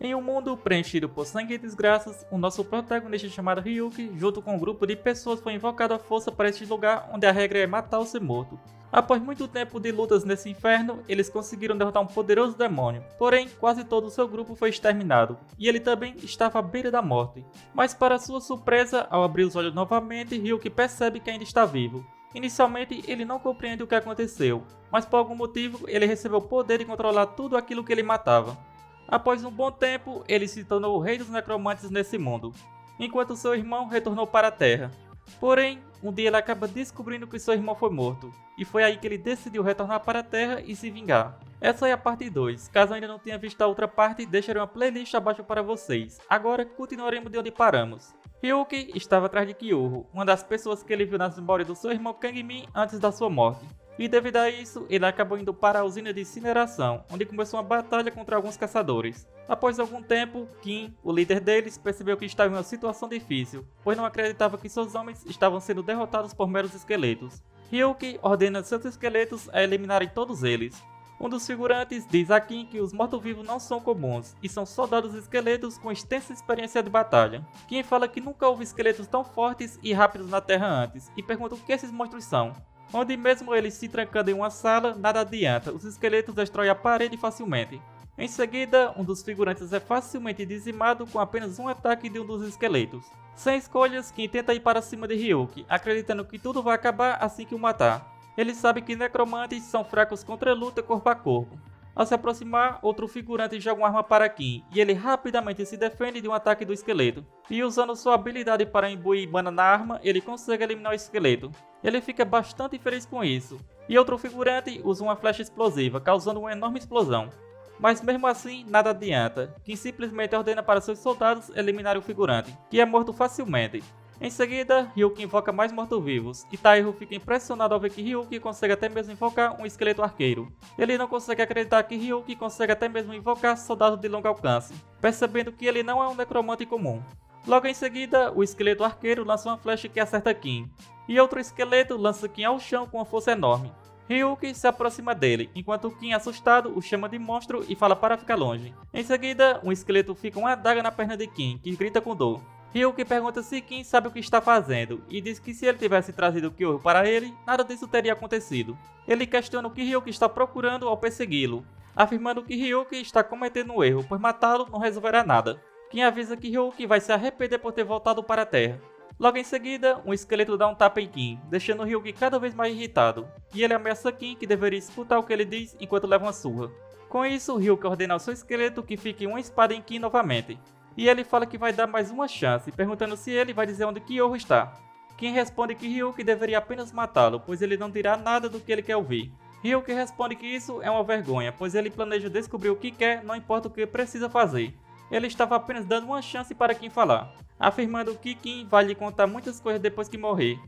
Em um mundo preenchido por sangue e desgraças, o nosso protagonista chamado Ryuki, junto com um grupo de pessoas, foi invocado à força para este lugar onde a regra é matar ou ser morto. Após muito tempo de lutas nesse inferno, eles conseguiram derrotar um poderoso demônio, porém quase todo o seu grupo foi exterminado, e ele também estava à beira da morte. Mas para sua surpresa, ao abrir os olhos novamente, Ryuki percebe que ainda está vivo. Inicialmente ele não compreende o que aconteceu, mas por algum motivo ele recebeu o poder de controlar tudo aquilo que ele matava. Após um bom tempo, ele se tornou o rei dos necromantes nesse mundo, enquanto seu irmão retornou para a Terra. Porém, um dia ele acaba descobrindo que seu irmão foi morto, e foi aí que ele decidiu retornar para a Terra e se vingar. Essa é a parte 2, caso ainda não tenha visto a outra parte, deixarei uma playlist abaixo para vocês. Agora continuaremos de onde paramos. Ryuki estava atrás de Kyoho, uma das pessoas que ele viu nas memórias do seu irmão Kangmin antes da sua morte. E devido a isso, ele acabou indo para a usina de incineração, onde começou uma batalha contra alguns caçadores. Após algum tempo, Kim, o líder deles, percebeu que estava em uma situação difícil, pois não acreditava que seus homens estavam sendo derrotados por meros esqueletos. Ryuki ordena seus esqueletos a eliminarem todos eles. Um dos figurantes diz a Kim que os mortos-vivos não são comuns, e são soldados esqueletos com extensa experiência de batalha. Kim fala que nunca houve esqueletos tão fortes e rápidos na Terra antes, e pergunta o que esses monstros são. Onde mesmo eles se trancando em uma sala, nada adianta, os esqueletos destroem a parede facilmente. Em seguida, um dos figurantes é facilmente dizimado com apenas um ataque de um dos esqueletos. Sem escolhas, Kim tenta ir para cima de Ryuki, acreditando que tudo vai acabar assim que o matar. Ele sabe que necromantes são fracos contra a luta corpo a corpo. Ao se aproximar, outro figurante joga uma arma para Kim, e ele rapidamente se defende de um ataque do esqueleto. E usando sua habilidade para imbuir mana na arma, ele consegue eliminar o esqueleto. Ele fica bastante feliz com isso. E outro figurante usa uma flecha explosiva, causando uma enorme explosão. Mas mesmo assim, nada adianta. Kim simplesmente ordena para seus soldados eliminarem o figurante, que é morto facilmente. Em seguida, Ryuki invoca mais mortos-vivos, e Tairo fica impressionado ao ver que Ryuki consegue até mesmo invocar um esqueleto arqueiro. Ele não consegue acreditar que Ryuki consegue até mesmo invocar soldados de longo alcance, percebendo que ele não é um necromante comum. Logo em seguida, o esqueleto arqueiro lança uma flecha que acerta Kim, e outro esqueleto lança Kim ao chão com uma força enorme. Ryuki se aproxima dele, enquanto Kim, assustado, o chama de monstro e fala para ficar longe. Em seguida, um esqueleto fica uma adaga na perna de Kim, que grita com dor. Ryuki pergunta se Kim sabe o que está fazendo, e diz que se ele tivesse trazido Kyoho para ele, nada disso teria acontecido. Ele questiona o que Ryuki está procurando ao persegui-lo, afirmando que Ryuki está cometendo um erro, pois matá-lo não resolverá nada. Kim avisa que Ryuki vai se arrepender por ter voltado para a Terra. Logo em seguida, um esqueleto dá um tapa em Kim, deixando Ryuki cada vez mais irritado, e ele ameaça Kim que deveria escutar o que ele diz enquanto leva uma surra. Com isso, Ryuki ordena ao seu esqueleto que fique uma espada em Kim novamente. E ele fala que vai dar mais uma chance, perguntando se ele vai dizer onde Kyoho está. Kim responde que Ryuki deveria apenas matá-lo, pois ele não dirá nada do que ele quer ouvir. Ryuki responde que isso é uma vergonha, pois ele planeja descobrir o que quer, não importa o que precisa fazer. Ele estava apenas dando uma chance para Kim falar, afirmando que Kim vai lhe contar muitas coisas depois que morrer.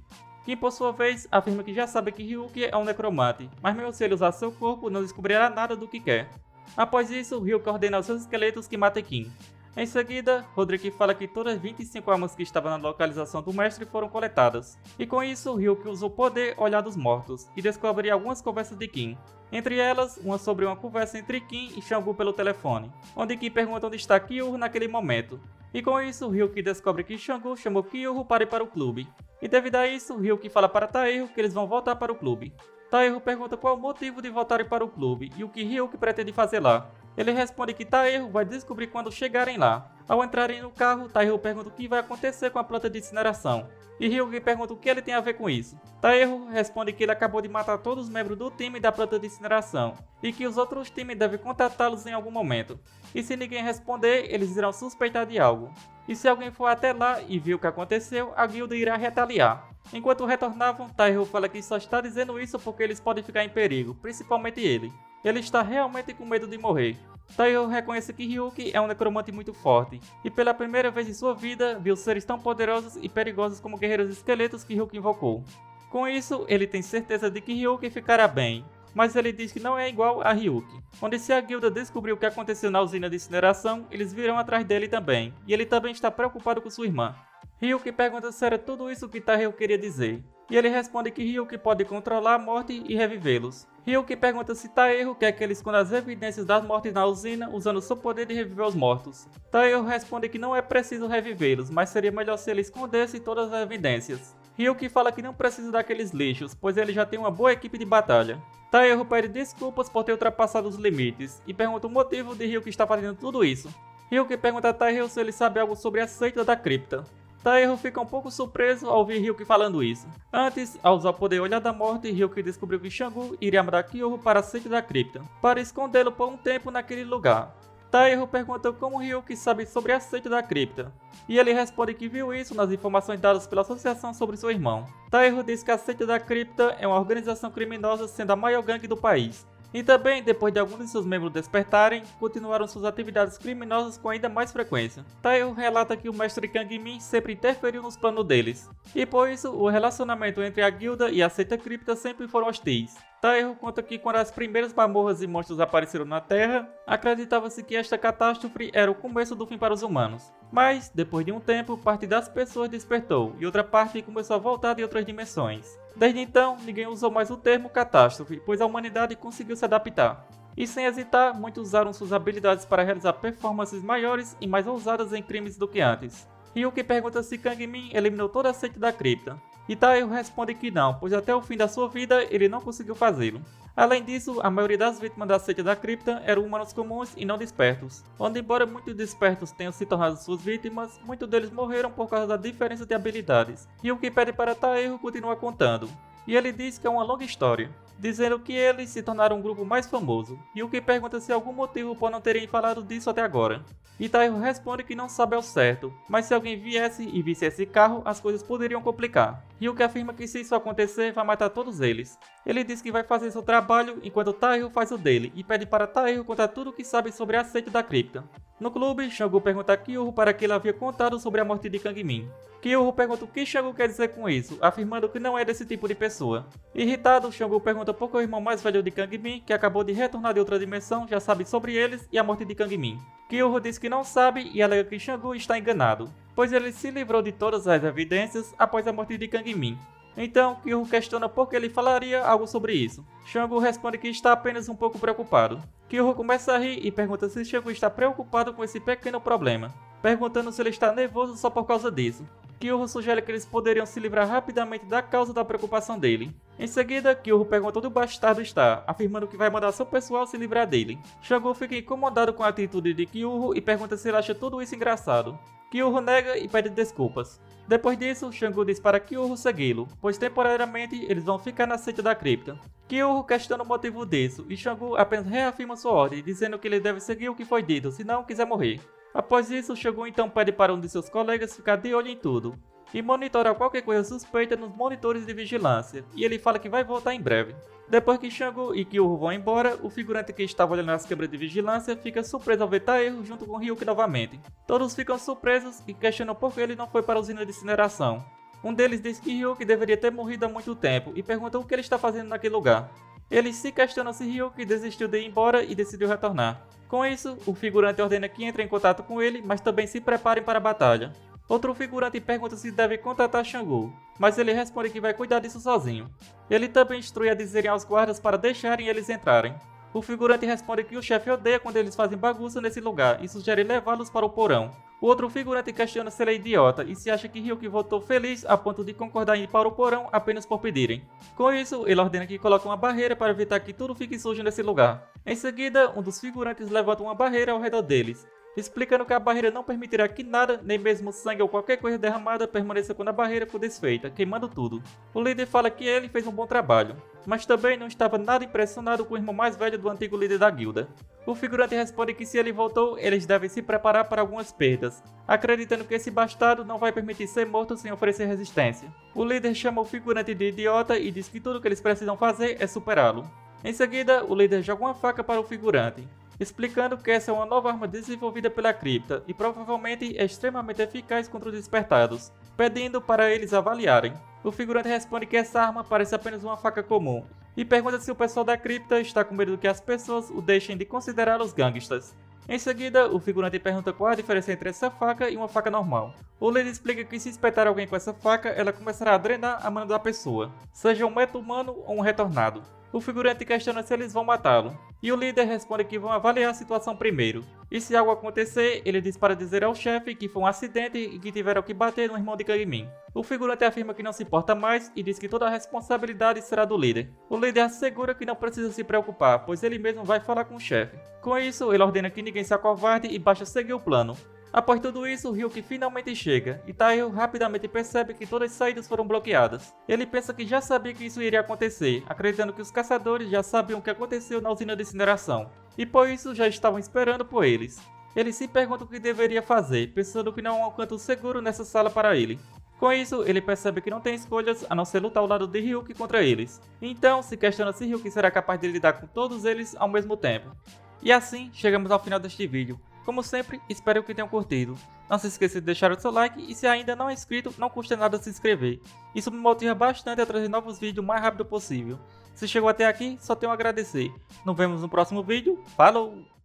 Kim, por sua vez, afirma que já sabe que Ryuki é um necromante, mas mesmo se ele usar seu corpo, não descobrirá nada do que quer. Após isso, Ryuki ordena aos seus esqueletos que matem Kim. Em seguida, Roderick fala que todas as 25 almas que estavam na localização do mestre foram coletadas. E com isso, Ryuki usa o poder Olhar dos Mortos e descobre algumas conversas de Kim. Entre elas, uma sobre uma conversa entre Kim e Xanggu pelo telefone, onde Kim pergunta onde está Kyoho naquele momento. E com isso, Ryuki descobre que Xanggu chamou Kyoho para ir para o clube. E devido a isso, Ryuki fala para Taeho que eles vão voltar para o clube. Taeho pergunta qual o motivo de voltarem para o clube e o que Ryuki pretende fazer lá. Ele responde que Taeho vai descobrir quando chegarem lá. Ao entrarem no carro, Taeho pergunta o que vai acontecer com a planta de incineração. E Ryuki pergunta o que ele tem a ver com isso. Taeho responde que ele acabou de matar todos os membros do time da planta de incineração e que os outros times devem contatá-los em algum momento. E se ninguém responder, eles irão suspeitar de algo. E se alguém for até lá e viu o que aconteceu, a guilda irá retaliar. Enquanto retornavam, Taeho fala que só está dizendo isso porque eles podem ficar em perigo, principalmente ele. Ele está realmente com medo de morrer. Taeho reconhece que Ryuki é um necromante muito forte, e pela primeira vez em sua vida, viu seres tão poderosos e perigosos como guerreiros esqueletos que Ryuki invocou. Com isso, ele tem certeza de que Ryuki ficará bem, mas ele diz que não é igual a Ryuki, onde se a guilda descobrir o que aconteceu na usina de incineração, eles virão atrás dele também, e ele também está preocupado com sua irmã. Ryuki pergunta se era tudo isso que Taeho queria dizer, E ele responde que Ryuki pode controlar a morte e revivê-los. Ryuki pergunta se Taeho quer que ele esconda as evidências das mortes na usina usando seu poder de reviver os mortos. Taeho responde que não é preciso revivê-los, mas seria melhor se ele escondesse todas as evidências. Ryuki fala que não precisa daqueles lixos, pois ele já tem uma boa equipe de batalha. Taeho pede desculpas por ter ultrapassado os limites e pergunta o motivo de Ryuki estar fazendo tudo isso. Ryuki pergunta a Taeho se ele sabe algo sobre a seita da cripta. Taeho fica um pouco surpreso ao ouvir Ryuki falando isso. Antes, ao usar o poder Olhar da Morte, Ryuki descobriu que Shangu iria mandar Kyoho para a seita da cripta, para escondê-lo por um tempo naquele lugar. Taeho pergunta como Ryuki sabe sobre a seita da cripta, e ele responde que viu isso nas informações dadas pela associação sobre seu irmão. Taeho diz que a seita da cripta é uma organização criminosa sendo a maior gangue do país. E também, depois de alguns de seus membros despertarem, continuaram suas atividades criminosas com ainda mais frequência. Taeho relata que o mestre Kang-min sempre interferiu nos planos deles, e por isso o relacionamento entre a guilda e a seita cripta sempre foram hostis. Taeho conta que quando as primeiras masmorras e monstros apareceram na Terra, acreditava-se que esta catástrofe era o começo do fim para os humanos. Mas, depois de um tempo, parte das pessoas despertou e outra parte começou a voltar de outras dimensões. Desde então, ninguém usou mais o termo catástrofe, pois a humanidade conseguiu se adaptar. E sem hesitar, muitos usaram suas habilidades para realizar performances maiores e mais ousadas em crimes do que antes. Ryuki pergunta se Kang-min eliminou toda a seita da cripta, e Taeho responde que não, pois até o fim da sua vida ele não conseguiu fazê-lo. Além disso, a maioria das vítimas da seita da cripta eram humanos comuns e não despertos, onde embora muitos despertos tenham se tornado suas vítimas, muitos deles morreram por causa da diferença de habilidades. Ryuki pede para Taeho continuar contando, e ele diz que é uma longa história, dizendo que eles se tornaram um grupo mais famoso. Ryuki pergunta se há algum motivo por não terem falado disso até agora. E Taeho responde que não sabe ao certo, mas se alguém viesse e visse esse carro, as coisas poderiam complicar. Ryuki afirma que se isso acontecer, vai matar todos eles. Ele diz que vai fazer seu trabalho enquanto Taeho faz o dele, e pede para Taeho contar tudo o que sabe sobre a seita da cripta. No clube, Shangu pergunta a Kyoho para que ele havia contado sobre a morte de Kang-min. Kyoho pergunta o que Shangu quer dizer com isso, afirmando que não é desse tipo de pessoa. Irritado, Shangu pergunta por que o irmão mais velho de Kang-min, que acabou de retornar de outra dimensão, já sabe sobre eles e a morte de Kang-min. Kyoho diz que não sabe e alega que Shangu está enganado, pois ele se livrou de todas as evidências após a morte de Kang-min. Então, Kyoho questiona por que ele falaria algo sobre isso. Shangu responde que está apenas um pouco preocupado. Kyoho começa a rir e pergunta se Shangu está preocupado com esse pequeno problema, perguntando se ele está nervoso só por causa disso. Kyoho sugere que eles poderiam se livrar rapidamente da causa da preocupação dele. Em seguida, Kyoho pergunta onde o bastardo está, afirmando que vai mandar seu pessoal se livrar dele. Shangu fica incomodado com a atitude de Kyoho e pergunta se ele acha tudo isso engraçado. Kyoho nega e pede desculpas. Depois disso, Shangu diz para Kyoho segui-lo, pois temporariamente eles vão ficar na seita da cripta. Kyoho questiona o motivo disso, e Shangu apenas reafirma sua ordem, dizendo que ele deve seguir o que foi dito, se não quiser morrer. Após isso, Shangu então pede para um de seus colegas ficar de olho em tudo, e monitorar qualquer coisa suspeita nos monitores de vigilância, e ele fala que vai voltar em breve. Depois que Shangu e Kyoho vão embora, o figurante que estava olhando as câmeras de vigilância fica surpreso ao ver Taeho junto com Ryuki novamente. Todos ficam surpresos e questionam por que ele não foi para a usina de incineração. Um deles diz que Ryuki deveria ter morrido há muito tempo e pergunta o que ele está fazendo naquele lugar. Eles se questionam se Ryuki desistiu de ir embora e decidiu retornar. Com isso, o figurante ordena que entre em contato com ele, mas também se preparem para a batalha. Outro figurante pergunta se deve contatar Shangu, mas ele responde que vai cuidar disso sozinho. Ele também instrui a dizerem aos guardas para deixarem eles entrarem. O figurante responde que o chefe odeia quando eles fazem bagunça nesse lugar e sugere levá-los para o porão. O outro figurante questiona se ele é idiota e se acha que Ryuki voltou feliz a ponto de concordar em ir para o porão apenas por pedirem. Com isso, ele ordena que coloquem uma barreira para evitar que tudo fique sujo nesse lugar. Em seguida, um dos figurantes levanta uma barreira ao redor deles, explicando que a barreira não permitirá que nada, nem mesmo sangue ou qualquer coisa derramada, permaneça quando a barreira for desfeita, queimando tudo. O líder fala que ele fez um bom trabalho, mas também não estava nada impressionado com o irmão mais velho do antigo líder da guilda. O figurante responde que se ele voltou, eles devem se preparar para algumas perdas, acreditando que esse bastardo não vai permitir ser morto sem oferecer resistência. O líder chama o figurante de idiota e diz que tudo o que eles precisam fazer é superá-lo. Em seguida, o líder joga uma faca para o figurante, explicando que essa é uma nova arma desenvolvida pela cripta e provavelmente é extremamente eficaz contra os despertados, pedindo para eles avaliarem. O figurante responde que essa arma parece apenas uma faca comum, e pergunta se o pessoal da cripta está com medo que as pessoas o deixem de considerar os gangsters. Em seguida, o figurante pergunta qual a diferença entre essa faca e uma faca normal. O líder explica que se espetar alguém com essa faca, ela começará a drenar a mana da pessoa, seja um meta-humano ou um retornado. O figurante questiona se eles vão matá-lo, e o líder responde que vão avaliar a situação primeiro. E se algo acontecer, ele diz para dizer ao chefe que foi um acidente e que tiveram que bater no irmão de Kang-min. O figurante afirma que não se importa mais e diz que toda a responsabilidade será do líder. O líder assegura que não precisa se preocupar, pois ele mesmo vai falar com o chefe. Com isso, ele ordena que ninguém se acovarde e basta seguir o plano. Após tudo isso, Ryuki finalmente chega, e Taiyo rapidamente percebe que todas as saídas foram bloqueadas. Ele pensa que já sabia que isso iria acontecer, acreditando que os caçadores já sabiam o que aconteceu na usina de incineração, e por isso já estavam esperando por eles. Ele se pergunta o que deveria fazer, pensando que não há um canto seguro nessa sala para ele. Com isso, ele percebe que não tem escolhas a não ser lutar ao lado de Ryuki contra eles. Então, se questiona se Ryuki será capaz de lidar com todos eles ao mesmo tempo. E assim, chegamos ao final deste vídeo. Como sempre, espero que tenham curtido. Não se esqueça de deixar o seu like e se ainda não é inscrito, não custa nada se inscrever. Isso me motiva bastante a trazer novos vídeos o mais rápido possível. Se chegou até aqui, só tenho a agradecer. Nos vemos no próximo vídeo. Falou!